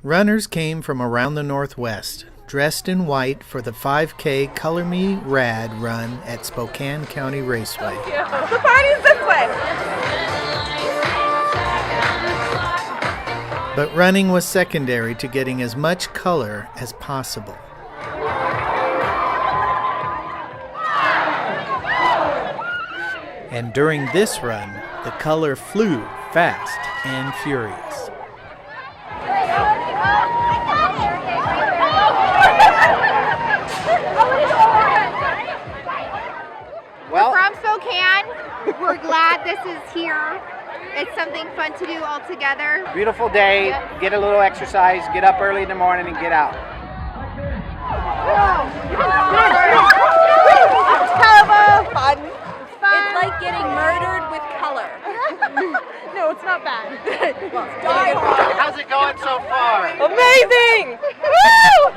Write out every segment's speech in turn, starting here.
Runners came from around the Northwest, dressed in white for the 5K Color Me Rad run at Spokane County Raceway. The party's this way! But running was secondary to getting as much color as possible. And during this run, the color flew fast and furious. We're from Spokane. We're glad this is here. It's something fun to do all together. Beautiful day, get a little exercise, get up early in the morning and get out. Fun. It's like getting murdered with color. No, it's not bad. How's it going so far? Amazing! Woo!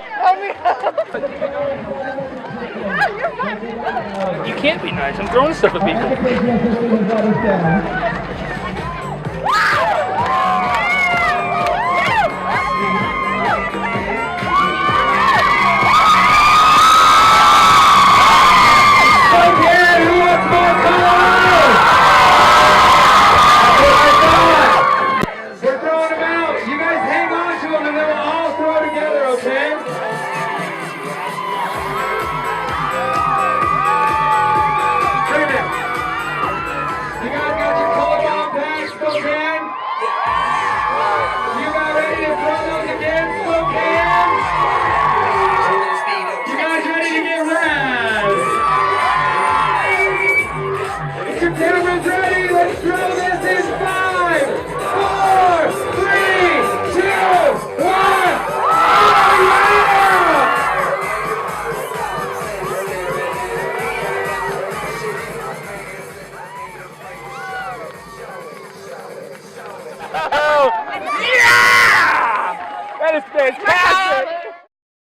You can't be nice. I'm throwing stuff at people. We're throwing them out. You guys hang on to them and then we'll all throw together, okay? Wait a minute. You guys got your color bomb bags, Spokane? You guys ready to throw those again, Spokane? You guys ready to get rad? If your camera's ready, let's throw this in 5, 4, 3, 2, 1. Oh, Oh, yeah! That is fantastic!